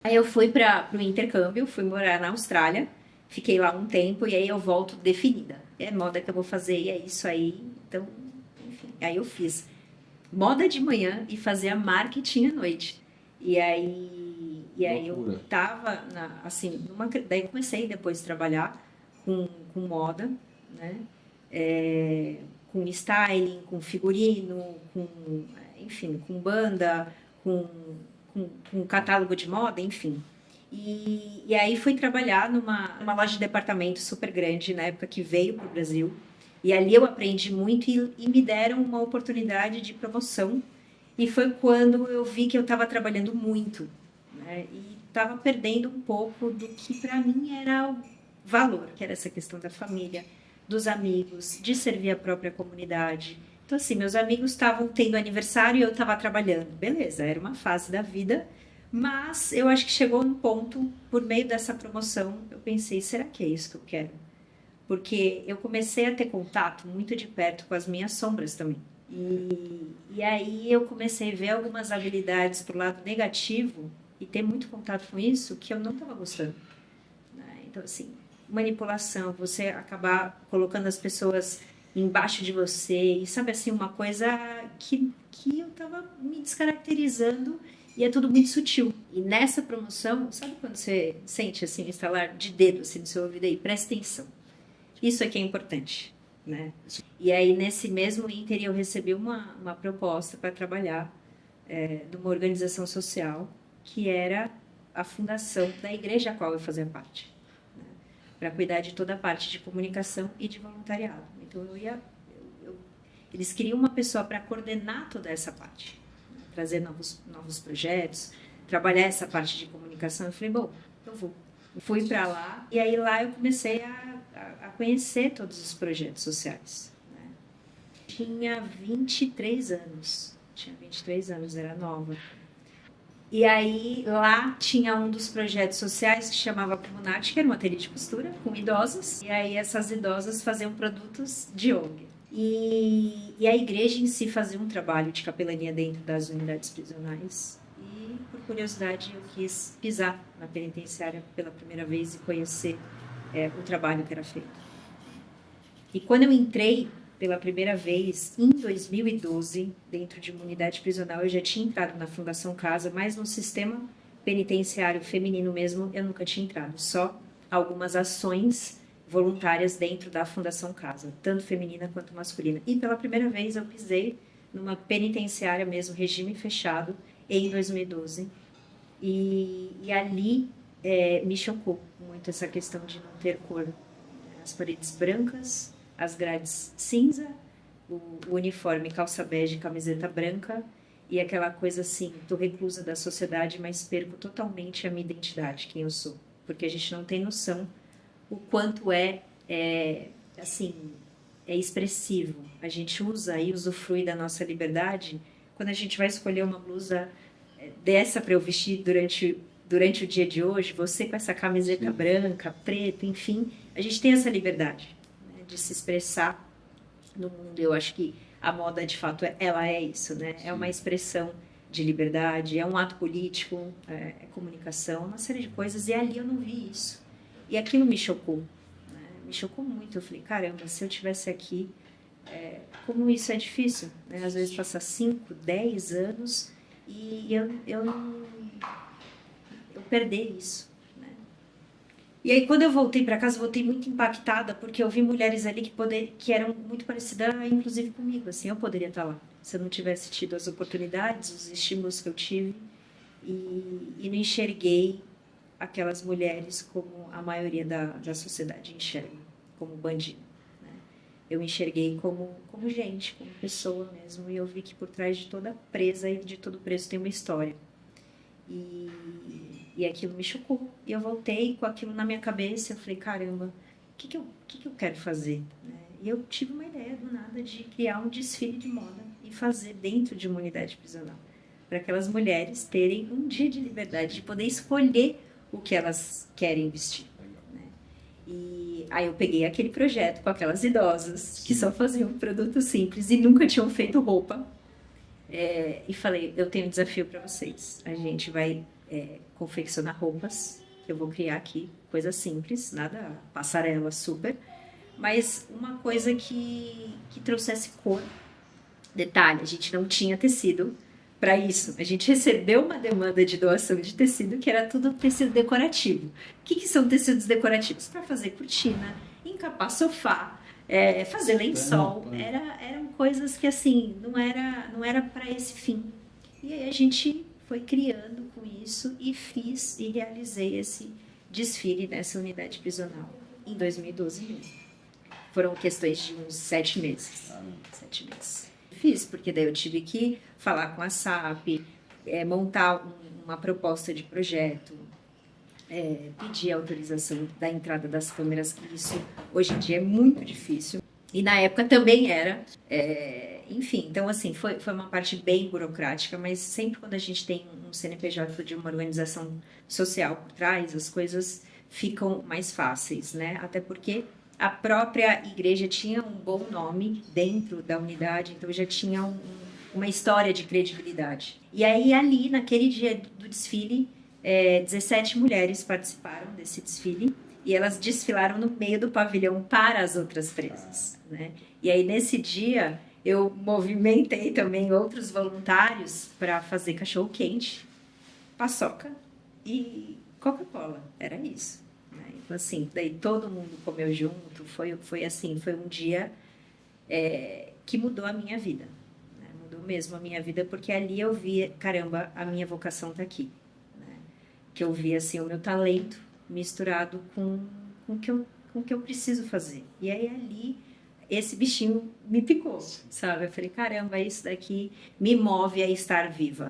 Aí eu fui para o intercâmbio, fui morar na Austrália, fiquei lá um tempo e aí eu volto definida. É moda que eu vou fazer e é isso aí. Então, enfim, aí eu fiz moda de manhã e fazia marketing à noite. E aí eu Loucura. tava assim, daí comecei depois a trabalhar com moda, né? É, com styling, com figurino, enfim, com banda, com, com catálogo de moda, enfim. E aí fui trabalhar numa loja de departamento super grande, na época que veio para o Brasil. E ali eu aprendi muito e me deram uma oportunidade de promoção. E foi quando eu vi que eu estava trabalhando muito, né? E estava perdendo um pouco do que para mim era o valor, que era essa questão da família, dos amigos, de servir a própria comunidade. Então, assim, meus amigos estavam tendo aniversário e eu estava trabalhando. Beleza, era uma fase da vida, mas eu acho que chegou um ponto, por meio dessa promoção, eu pensei, será que é isso que eu quero? Porque eu comecei a ter contato muito de perto com as minhas sombras também. E aí eu comecei a ver algumas habilidades pro lado negativo e ter muito contato com isso que eu não estava gostando, né? Então, assim, manipulação, você acabar colocando as pessoas embaixo de você, e sabe assim, uma coisa que eu estava me descaracterizando e é tudo muito sutil. E nessa promoção, sabe quando você sente assim, um estalar de dedo assim, no seu ouvido aí? Presta atenção. Isso aqui é importante, né? E aí, nesse mesmo ínter, eu recebi uma proposta para trabalhar de uma organização social que era a fundação da igreja a qual eu fazia parte, né? Para cuidar de toda a parte de comunicação e de voluntariado. Então, eles queriam uma pessoa para coordenar toda essa parte, né? Trazer novos projetos, trabalhar essa parte de comunicação. Eu falei, bom, eu vou. Fui para lá e aí lá eu comecei a conhecer todos os projetos sociais, né? Tinha 23 anos. Tinha 23 anos, era nova. E aí lá tinha um dos projetos sociais que chamava Comunate, que era uma ateliê de costura com idosas. E aí essas idosas faziam produtos de ONG. E a igreja em si fazia um trabalho de capelania dentro das unidades prisionais. E por curiosidade eu quis pisar na penitenciária pela primeira vez e conhecer o trabalho que era feito. E quando eu entrei pela primeira vez, em 2012, dentro de uma unidade prisional, eu já tinha entrado na Fundação Casa, mas no sistema penitenciário feminino mesmo, eu nunca tinha entrado. Só algumas ações voluntárias dentro da Fundação Casa, tanto feminina quanto masculina. E pela primeira vez eu pisei numa penitenciária mesmo, regime fechado, em 2012. E ali me chocou muito essa questão de não ter cor. As paredes brancas, as grades cinza, o uniforme calça bege, camiseta branca e aquela coisa assim, tô reclusa da sociedade, mas perco totalmente a minha identidade, quem eu sou, porque a gente não tem noção o quanto assim, é expressivo. A gente usa e usufrui da nossa liberdade quando a gente vai escolher uma blusa dessa para eu vestir durante o dia de hoje, você com essa camiseta Sim. branca, preta, enfim, a gente tem essa liberdade, né, de se expressar no mundo. Eu acho que a moda, de fato, ela é isso, né? É uma Sim. expressão de liberdade, é um ato político, é comunicação, é uma série de coisas, e ali eu não vi isso. E aquilo me chocou, né? Me chocou muito. Eu falei, caramba, se eu tivesse aqui, como isso é difícil, né? Às vezes passa 5, 10 anos e eu não eu perder isso, né? E aí quando eu voltei para casa, eu voltei muito impactada porque eu vi mulheres ali que eram muito parecidas, inclusive comigo, assim, eu poderia estar lá se eu não tivesse tido as oportunidades, os estímulos que eu tive e não enxerguei aquelas mulheres como a maioria da sociedade enxerga, como bandido, né? Eu enxerguei como gente, como pessoa mesmo, e eu vi que por trás de toda presa e de todo preso tem uma história. E, e aquilo me chocou. E eu voltei com aquilo na minha cabeça. Eu falei, caramba, o que eu quero fazer? Né? E eu tive uma ideia do nada de criar um desfile de moda e fazer dentro de uma unidade prisional. Para aquelas mulheres terem um dia de liberdade, de poder escolher o que elas querem vestir. Né? E aí eu peguei aquele projeto com aquelas idosas que só faziam produtos simples e nunca tinham feito roupa. E falei, eu tenho um desafio para vocês. A gente vai confeccionar roupas, que eu vou criar aqui, coisa simples, nada passarela super, mas uma coisa que trouxesse cor. Detalhe, a gente não tinha tecido para isso. A gente recebeu uma demanda de doação de tecido que era tudo tecido decorativo. O que são tecidos decorativos? Para fazer cortina, encapar sofá, fazer lençol. Eram coisas que assim não era para esse fim. E aí a gente foi criando com isso e fiz e realizei esse desfile nessa unidade prisional em 2012 mesmo. Foram questões de uns 7 meses. 7 meses. Fiz, porque daí eu tive que falar com a SAP, montar uma proposta de projeto, pedir a autorização da entrada das câmeras, que isso hoje em dia é muito difícil. E na época também era. Enfim, então assim, foi uma parte bem burocrática, mas sempre quando a gente tem um CNPJ de uma organização social por trás, as coisas ficam mais fáceis, né? Até porque a própria igreja tinha um bom nome dentro da unidade, então já tinha uma história de credibilidade. E aí, ali, naquele dia do desfile, 17 mulheres participaram desse desfile e elas desfilaram no meio do pavilhão para as outras presas, né? E aí, nesse dia, eu movimentei também outros voluntários para fazer cachorro-quente, paçoca e Coca-Cola. Era isso. Assim, daí todo mundo comeu junto, foi assim, foi um dia que mudou a minha vida, né? Mudou mesmo a minha vida, porque ali eu vi, caramba, a minha vocação tá aqui, né? Que eu vi, assim, o meu talento misturado com o que eu preciso fazer. E aí ali, esse bichinho me picou, sabe? Eu falei, caramba, isso daqui me move a estar viva,